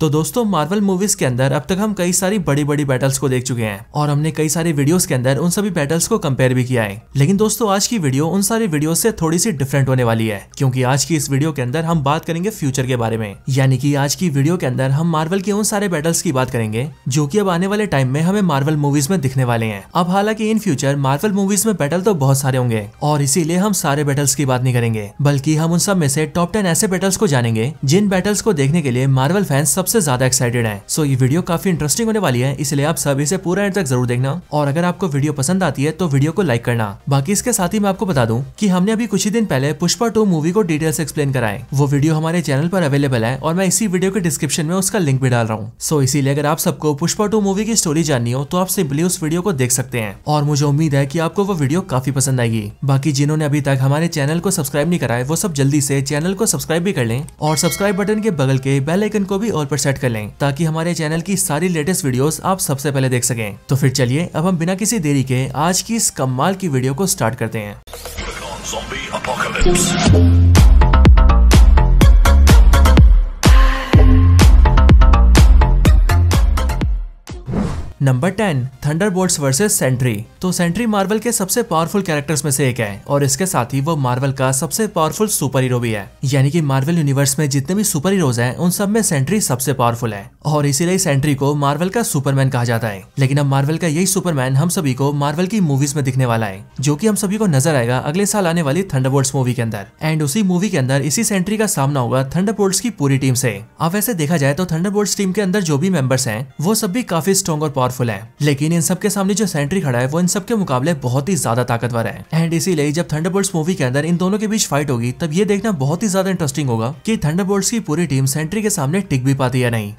तो दोस्तों Marvel movies के अंदर अब तक हम कई सारी बड़ी बड़ी बैटल्स को देख चुके हैं और हमने कई सारे वीडियोस के अंदर उन सभी बैटल्स को कंपेयर भी किया है। लेकिन दोस्तों आज की वीडियो उन सारी वीडियोस से थोड़ी सी डिफरेंट होने वाली है, क्योंकि आज की इस वीडियो के अंदर हम बात करेंगे फ्यूचर के बारे में। यानी कि आज की वीडियो के अंदर हम मार्वल के उन सारे बैटल्स की बात करेंगे जो कि अब आने वाले टाइम में हमें मार्वल मूवीज में दिखने वाले हैं। अब हालांकि इन फ्यूचर मार्वल मूवीज में बैटल तो बहुत सारे होंगे और इसीलिए हम सारे बैटल्स की बात नहीं करेंगे, बल्कि हम उन सब में से टॉप 10 ऐसे बैटल्स को जानेंगे जिन बैटल्स को देखने के लिए मार्वल फैंस सबसे ज्यादा एक्साइटेड है। सो ये वीडियो काफी इंटरेस्टिंग होने वाली है, इसलिए आप सब इसे पूरा एंड तक जरूर देखना और अगर आपको वीडियो पसंद आती है तो वीडियो को लाइक करना। बाकी इसके साथ ही मैं आपको बता दूं कि हमने अभी कुछ ही दिन पहले पुष्पा 2 मूवी को डिटेल से एक्सप्लेन करा है। वो वीडियो हमारे चैनल पर अवेलेबल है और मैं इसी वीडियो के डिस्क्रिप्शन में उसका लिंक भी डाल रहा हूँ। सो इसीलिए अगर आप सबको पुष्पा 2 मूवी की स्टोरी जाननी हो तो आप सिंपली उस वीडियो को देख सकते हैं और मुझे उम्मीद है कि आपको वो वीडियो काफी पसंद आएगी। बाकी जिन्होंने अभी तक हमारे चैनल को सब्सक्राइब नहीं करा है वो सब जल्दी से चैनल को सब्सक्राइब भी कर लें और सब्सक्राइब बटन के बगल के बेल आइकन को भी ऑल पर सेट कर लें ताकि हमारे चैनल की सारी लेटेस्ट वीडियोस आप सबसे पहले देख सकें। तो फिर चलिए अब हम बिना किसी देरी के आज की इस कमाल की वीडियो को स्टार्ट करते हैं। Number 10 thunderbolts versus sentry. तो सेंट्री मार्वल के सबसे पावरफुल कैरेक्टर्स में से एक है और इसके साथ ही वो मार्वल का सबसे पावरफुल सुपर हीरो भी है। यानी कि मार्वल यूनिवर्स में जितने भी सुपर हीरोज हैं उन सब में सेंट्री सबसे पावरफुल है और इसीलिए सेंट्री को मार्वल का सुपरमैन कहा जाता है। लेकिन अब मार्वल का यही सुपरमैन हम सभी को मार्वल की मूवीज में दिखने वाला है, जो कि हम सभी को नजर आएगा अगले साल आने वाली थंडरबोल्ट्स मूवी के अंदर। एंड उसी मूवी के अंदर इसी सेंट्री का सामना होगा थंडरबोल्ट्स की पूरी टीम से। अब वैसे देखा जाए तो थंडरबोल्ट्स टीम के अंदर जो भी मेंबर्स हैं वो सब भी काफी स्ट्रॉन्ग और पावरफुल है, लेकिन इन सब के सामने जो सेंट्री खड़ा है वो इन सब के मुकाबले बहुत ही ज्यादा ताकतवर है। एंड इसीलिए जब थंडरबोल्ट्स मूवी के अंदर इन दोनों के बीच फाइट होगी तब ये देखना बहुत ही ज्यादा इंटरेस्टिंग होगा कि थंडरबोल्ट्स की पूरी टीम सेंट्री के सामने टिक भी पाती है नहीं।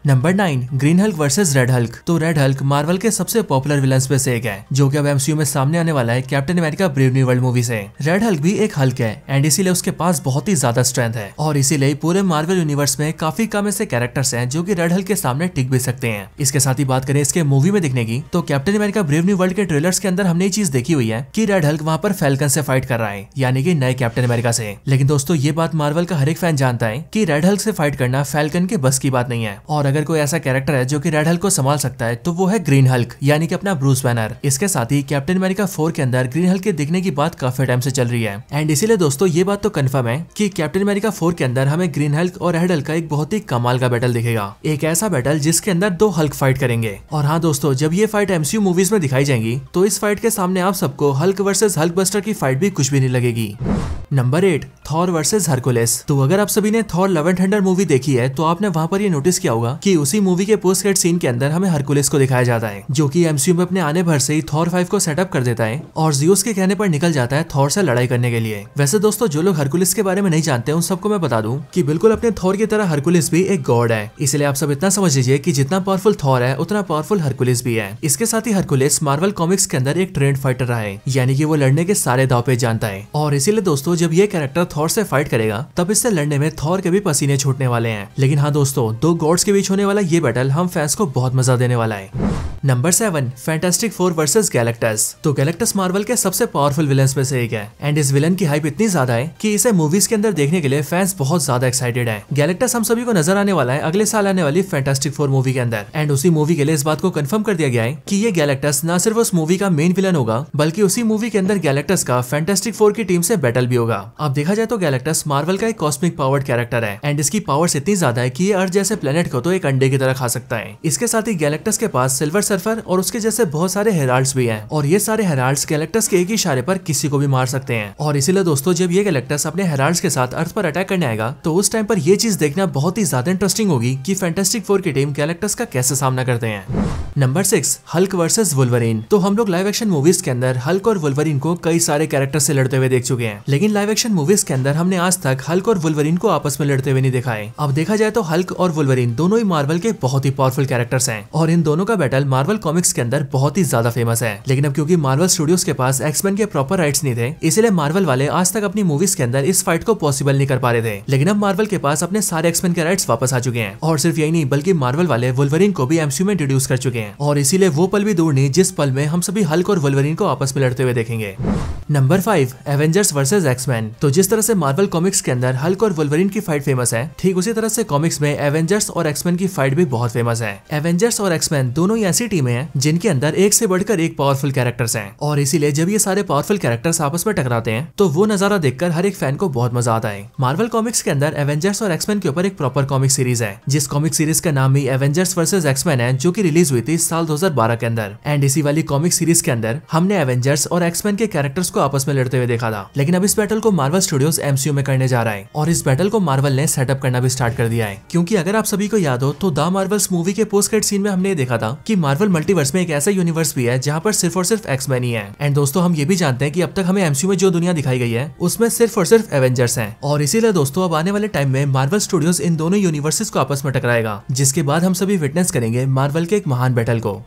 Number 9 green Hulk versus red Hulk. तो रेड हल्क मार्वल के सबसे पॉपुलर विलन्स में से एक है, जो कि अब एमसीयू में सामने आने वाला है captain America brave new world movie से। रेड हल्क भी एक हल्क है एंड इसीलिए उसके पास बहुत ही ज्यादा स्ट्रेंथ है और इसीलिए पूरे मार्वल यूनिवर्स में काफी कम ऐसे कैरेक्टर्स हैं जो कि रेड हल्क के सामने टिक भी सकते हैं। इसके साथ ही बात करें इसके मूवी में दिखने की तो captain America brave new world के ट्रेलर्स के अंदर हमने ये चीज देखी हुई है कि रेड हल्क वहाँ पर फैल्कन से फाइट कर रहा है, यानी कि नए कैप्टन अमेरिका से। लेकिन दोस्तों ये बात मार्वल का हर एक फैन जानता है कि रेड हल्क से फाइट करना फैल्कन के बस की बात नहीं है और अगर कोई ऐसा कैरेक्टर है जो कि रेड हल्क को संभाल सकता है तो वो है ग्रीन हल्क, यानी कि अपना ब्रूस बैनर। इसके साथ ही कैप्टन अमेरिका 4 के अंदर ग्रीन हल्क के दिखने की बात काफी टाइम से चल रही है एंड इसीलिए दोस्तों ये बात तो कंफर्म है कि कैप्टन अमेरिका 4 के अंदर हमें ग्रीन हल्क और रेड हल्क का एक बहुत ही कमाल का बैटल दिखेगा, एक ऐसा बैटल जिसके अंदर 2 हल्क फाइट करेंगे। और हाँ दोस्तों, जब ये फाइट एमसीयू मूवीज में दिखाई जाएंगी तो इस फाइट के सामने आप सबको हल्क वर्सेस हल्क बस्टर की फाइट भी कुछ भी नहीं लगेगी। Number 8 Thor versus Hercules. तो अगर आप सभी ने Thor love and thunder movie देखी है तो आपने वहाँ पर ये नोटिस किया होगा कि उसी मूवी के पोस्ट क्रेडिट सीन के अंदर हमें हरकुलिस को दिखाया जाता है, जो कि एमसीयू में अपने आने भर से ही थॉर 5 को सेटअप कर देता है और ज़्यूस के कहने पर निकल जाता है थॉर से लड़ाई करने के लिए। वैसे दोस्तों जो लोग हरकुलिस के बारे में नहीं जानते उन सबको मैं बता दूं कि बिल्कुल अपने थॉर की तरह हरकुलिस भी एक गॉड है, इसलिए आप सब इतना समझ लीजिए कि जितना पावरफुल थॉर है उतना पावरफुल हरकुलिस भी है। इसके साथ ही हरकुलिस मार्वल कॉमिक्स के अंदर एक ट्रेंड फाइटर रहा है, यानी कि वो लड़ने के सारे दाव पे जानता है और इसीलिए दोस्तों जब ये कैरेक्टर थॉर से फाइट करेगा तब इससे लड़ने में थॉर के भी पसीने छूटने वाले हैं। लेकिन हाँ दोस्तों, 2 गॉड्स के बीच होने वाला ये बैटल हम फैंस को बहुत मजा देने वाला है। Number 7 fantastic 4 versus Galactus. तो गैलेक्टस मार्वल के सबसे पावरफुल विलन्स में से एक है एंड इस विलन की हाइप इतनी ज्यादा है कि इसे मूवीज के अंदर देखने के लिए फैंस बहुत ज्यादा एक्साइटेड है। गैलेक्टस हम सभी को नजर आने वाला है अगले साल आने वाली फैंटास्टिक 4 मूवी के अंदर एंड उसी मूवी के लिए इस बात को कंफर्म कर दिया गया है कि ये गैलेक्टस न सिर्फ उस मूवी का मेन विलन होगा बल्कि उसी मूवी के अंदर गैलेक्टस का फैंटास्टिक 4 की टीम से बैटल भी होगा। अब देखा जाए तो गैलेक्टस मार्वल का एक कॉस्मिक पावर्ड कैरेक्टर है एंड इसकी पावर्स इतनी ज्यादा है कि ये अर्थ जैसे प्लेनेट को तो एक अंडे की तरह खा सकता है। इसके साथ ही गैलेक्टस के पास सिल्वर सर्फर और उसके जैसे बहुत सारे हेराल्ड्स भी हैं और ये सारे हेराल्ड्स गैलेक्टस के एक ही इशारे पर किसी को भी मार सकते हैं और इसीलिए दोस्तों जब ये गैलेक्टस अपने हेराल्ड्स के साथ अर्थ पर अटैक करने आएगा तो उस टाइम पर ये चीज देखना बहुत ही ज्यादा इंटरेस्टिंग होगी कि फैंटास्टिक 4 की टीम गैलेक्टस का कैसे सामना करते हैं। Number 6 Hulk versus Wolverine. तो हम लोग लाइव एक्शन मूवीज के अंदर हल्क और वुल्वरीन को कई सारे कैरेक्टर से लड़ते हुए देख चुके हैं, लेकिन लाइव एक्शन मूवीज के अंदर हमने आज तक हल्क और वुल्वरीन को आपस में लड़ते हुए देखा है। अब देखा जाए तो हल्क और वुल्वरीन दोनों ही मार्वल के बहुत ही पावरफुल कैरेक्टर्स हैं और इन दोनों का बैटल मार्वल कॉमिक्स के अंदर बहुत ही ज्यादा फेमस है। लेकिन अब क्योंकि मार्वल स्टूडियोज के पास एक्समैन के प्रॉपर राइट्स नहीं थे, इसीलिए मार्वल वाले आज तक अपनी मूवीज के अंदर इस फाइट को पॉसिबल नहीं कर पा रहे थे। लेकिन अब मार्वल के पास अपने सारे एक्समैन के राइट्स वापस आ चुके हैं, और सिर्फ यही नहीं बल्कि मार्वल वाले वुल्वरीन को भी एमसीयू में इंट्रोड्यूस कर चुके हैं, और इसीलिए वो पल भी दूर नहीं जिस पल में हम सभी हल्क और वुल्वरीन को आपस में लड़ते हुए देखेंगे। Number 5, Avengers versus X man. तो जिस तरह से मार्वल कॉमिक्स के अंदर हल्क और वुल्वरीन की फाइट फेमस है, ठीक उसी तरह से कॉमिक्स में एवेंजर्स और एक्समैन की फाइट भी बहुत फेमस है। एवेंजर्स और एक्समैन दोनों ही ऐसी टीमें हैं जिनके अंदर एक से बढ़कर एक पावरफुल कैरेक्टर्स हैं, और इसीलिए जब ये सारे पावरफुल कैरेक्टर्स आपस में टकराते हैं तो वो नजारा देखकर हर एक फैन को बहुत मजा आता है। मार्वल कॉमिक्स के अंदर एवेंजर्स और एक्समैन के ऊपर एक प्रॉपर कॉमिक सीरीज है, जिस कॉमिक सीरीज का नाम ही एवेंजर्स वर्सेस एक्समैन है, जो कि रिलीज हुई थी साल 2012 के अंदर। एंड इसी वाली कॉमिक सीरीज के अंदर हमने एवेंजर्स और एक्समैन के कैरेक्टर्स को आपस में लड़ते हुए देखा था। लेकिन अब इस बैटल को मार्वल स्टूडियोज एमसीयू में करने जा रहा है, और इस बैटल को मार्वल ने सेटअप करना भी स्टार्ट कर दिया है। क्योंकि अगर आप सभी को याद हो तो द मार्वल्स मूवी के पोस्ट क्रेडिट सीन में हमने देखा था कि मार्वल मल्टीवर्स में एक ऐसा यूनिवर्स भी है जहां पर सिर्फ और सिर्फ एक्समैन ही है। एंड दोस्तों हम ये भी जानते हैं कि अब तक हमें एमसीयू में जो दुनिया दिखाई गई है उसमें सिर्फ और सिर्फ एवेंजर्स हैं, और इसीलिए दोस्तों अब आने वाले टाइम में मार्वल स्टूडियोज इन दोनों यूनिवर्सेस को आपस में टकराएगा, जिसके बाद हम सभी विटनेस करेंगे मार्वल के एक महान बैटल को।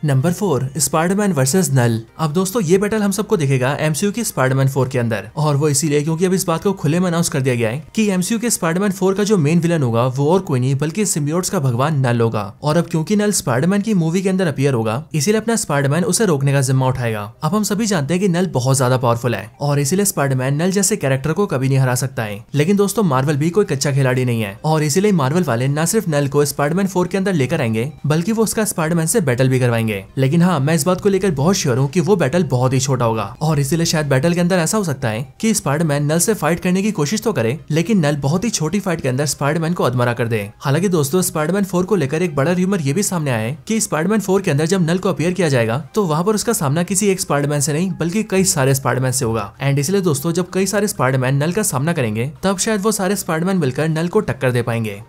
नंबर 4, स्पाइडरमैन वर्सेस नल। अब दोस्तों ये बैटल हम सबको दिखेगा एमसीयू की स्पाइडरमैन 4 के अंदर, और वो इसीलिए क्योंकि अब इस बात को खुले में अनाउंस कर दिया गया है कि एमसीयू के स्पाइडरमैन 4 का जो मेन विलन होगा वो और कोई नहीं बल्कि सिम्बियोट्स का भगवान नल होगा। और अब क्योंकि नल स्पाइडरमैन की मूवी के अंदर अपीयर होगा, इसीलिए अपना स्पाइडरमैन उसे रोकने का जिम्मा उठाएगा। अब हम सभी जानते हैं कि नल बहुत ज्यादा पावरफुल है, और इसीलिए स्पाइडरमैन नल जैसे कैरेक्टर को कभी नहीं हरा सकता है। लेकिन दोस्तों मार्वल भी कोई कच्चा खिलाड़ी नहीं है, और इसीलिए मार्वल वाले न सिर्फ नल को स्पाइडरमैन 4 के अंदर लेकर आएंगे बल्कि वो उसका स्पाइडरमैन से बैटल भी करवाएंगे। लेकिन हाँ, मैं इस बात को लेकर बहुत श्योर हूँ कि वो बैटल बहुत ही छोटा होगा, और इसीलिए शायद बैटल के अंदर ऐसा हो सकता है कि स्पाइडरमैन नल से फाइट करने की कोशिश तो करे, लेकिन नल बहुत ही छोटी फाइट के अंदर स्पाइडरमैन को अधमरा कर दे। हालांकि दोस्तों स्पाइडरमैन 4 को लेकर एक बड़ा र्यूमर ये भी सामने आया है कि स्पाइडरमैन 4 के अंदर जब नल को अपीयर किया जाएगा तो वहां पर उसका सामना किसी एक स्पाइडरमैन से नहीं बल्कि कई सारे स्पाइडरमैन से होगा। एंड इसलिए दोस्तों जब कई सारे स्पाइडरमैन नल का सामना करेंगे तब शायद वो सारे स्पाइडरमैन मिलकर नल को टक्कर दे पाएंगे।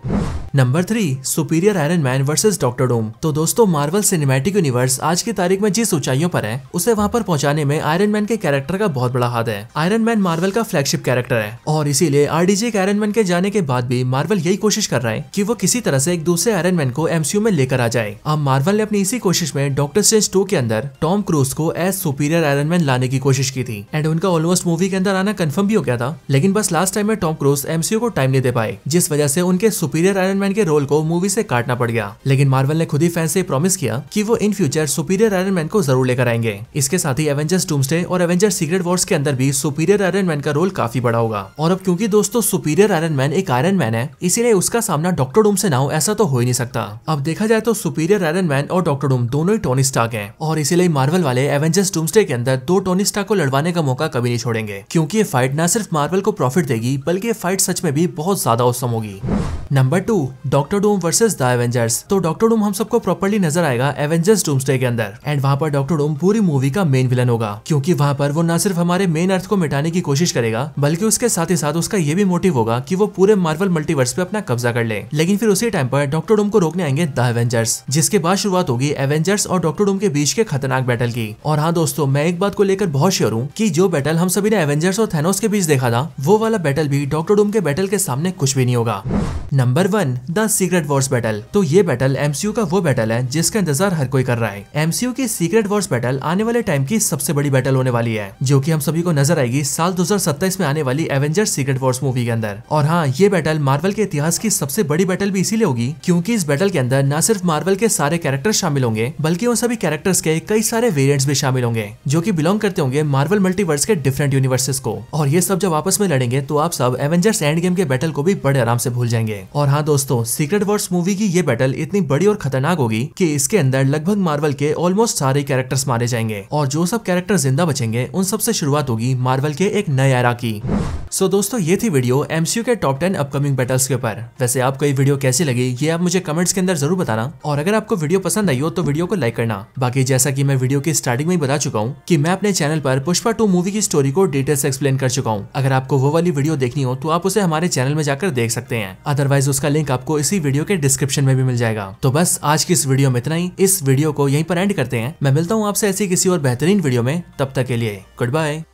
Number 3, superior iron man versus doctor Doom. तो दोस्तों मार्वल सिनेमैटिक यूनिवर्स आज की तारीख में जिस ऊंचाइयों पर है उसे वहां पर पहुंचाने में आयरन मैन के कैरेक्टर का बहुत बड़ा हाथ है। आयरन मैन मार्वल का फ्लैगशिप कैरेक्टर है, और इसीलिए आरडीजे के आयरन मैन के जाने के बाद भी मार्वल यही कोशिश कर रहा है कि वो किसी तरह से एक दूसरे आयरन मैन को एमसीयू में लेकर आ जाए। अब मार्वल ने अपनी इसी कोशिश में डॉक्टर स्ट्रेंज 2 के अंदर टॉम क्रूज को एज सुपीरियर आयरन मैन लाने की कोशिश की थी, एंड उनका ऑलमोस्ट मूवी के अंदर आना कंफर्म भी हो गया था। लेकिन बस लास्ट टाइम में टॉम क्रूज एमसीयू को टाइम नहीं दे पाए, जिस वजह से उनके सुपीरियर आयरन मैन के रोल को मूवी से काटना पड़ गया। लेकिन मार्वल ने खुद ही फैंस से प्रॉमिस किया कि वो in future superior iron man को जरूर लेकर आएंगे। इसके साथ ही एवेंजर्स डूम्सडे और एवेंजर्स सीक्रेट वॉर्स के अंदर भी सुपीरियर आयरन मैन का रोल काफी बड़ा होगा। और अब क्योंकि दोस्तों सुपीरियर आयरन मैन एक आयरन मैन है, इसीलिए उसका सामना डॉक्टर डूम से ना हो ऐसा तो हो ही नहीं सकता। अब देखा जाए तो सुपीरियर आयरन मैन और डॉक्टर डूम दोनों ही टोनी स्टार्क हैं, और इसीलिए मार्वल वाले एवेंजर्स डूम्सडे के अंदर 2 टोनी स्टार्क को लड़वाने का मौका कभी नहीं छोड़ेंगे, क्योंकि ये फाइट न सिर्फ मार्वल को प्रॉफिट देगी बल्कि ये फाइट सच में भी बहुत ज्यादा औसम होगी। Number 2, doctor Doom versus the Avengers. तो डॉक्टर डूम हम सबको प्रॉपर्ली नजर आएगा एवेंजर्स डूम्सडे के अंदर, एंड वहां पर डॉक्टर डूम पूरी मूवी का मेन विलन होगा, क्योंकि वहां पर वो न सिर्फ हमारे मेन अर्थ को मिटाने की कोशिश करेगा बल्कि उसके साथ ही साथ उसका ये भी मोटिव होगा कि वो पूरे मार्वल मल्टीवर्स पे अपना कब्जा कर ले। लेकिन फिर उसी टाइम पर डॉक्टर डूम को रोकने आएंगे द एवेंजर्स, जिसके बाद शुरुआत होगी एवेंजर्स और डॉक्टर डूम के बीच के खतरनाक बैटल की। और हाँ दोस्तों, मैं एक बात को लेकर बहुत श्योर हूँ कि जो बैटल हम सभी ने एवेंजर्स और थैनोस के बीच देखा था वो वाला बैटल भी डॉक्टर डूम के बैटल के सामने कुछ भी नहीं होगा। Number 1, the secret Wars battle. तो ये बैटल एमसीयू का वो बैटल है जिसका इंतजार हर कोई कर रहा है। एमसीयू की सीक्रेट वॉर्स बैटल आने वाले टाइम की सबसे बड़ी बैटल होने वाली है, जो कि हम सभी को नजर आएगी साल 2027 में आने वाली एवेंजर्स सीक्रेट वॉर्स मूवी के अंदर। और हाँ, ये बैटल मार्वल के इतिहास की सबसे बड़ी बैटल भी इसीलिए होगी क्योंकि इस बैटल के अंदर न सिर्फ मार्वल के सारे कैरेक्टर्स शामिल होंगे बल्कि उन सभी कैरेक्टर्स के कई सारे वेरिएंट्स भी शामिल होंगे जो कि बिलोंग करते होंगे मार्वल मल्टीवर्स के डिफरेंट यूनिवर्सेस को। और ये सब जब आपस में लड़ेंगे तो आप सब एवेंजर्स एंड गेम के बैटल को भी बड़े आराम से भूल जाएंगे। और हाँ दोस्तों, सीक्रेट वॉर्स मूवी की ये बैटल इतनी बड़ी और खतरनाक होगी कि इसके अंदर लगभग मार्वल के ऑलमोस्ट सारे कैरेक्टर्स मारे जाएंगे, और जो सब कैरेक्टर जिंदा बचेंगे उन सब से शुरुआत होगी मार्वल के एक नए एरा की। सो दोस्तों, ये थी वीडियो एमसीयू के टॉप 10 अपकमिंग बैटल्स के ऊपर। वैसे आपको ये वीडियो कैसी लगी ये आप मुझे कमेंट्स के अंदर जरूर बताना, और अगर आपको वीडियो पसंद आई हो तो वीडियो को लाइक करना। बाकी जैसा कि मैं वीडियो की स्टार्टिंग में ही बता चुका हूँ कि मैं अपने चैनल पर पुष्पा 2 मूवी की स्टोरी को डिटेल से एक्सप्लेन कर चुका हूँ। अगर आपको वो वाली वीडियो देखनी हो तो आप उसे हमारे चैनल में जाकर देख सकते हैं, अदरवाइज उसका लिंक आपको इसी वीडियो के डिस्क्रिप्शन में भी मिल जाएगा। तो बस आज की इस वीडियो में इतना ही। इस वीडियो को यहीं पर एंड करते हैं। मैं मिलता हूँ आपसे ऐसी किसी और बेहतरीन वीडियो में, तब तक के लिए गुड बाय।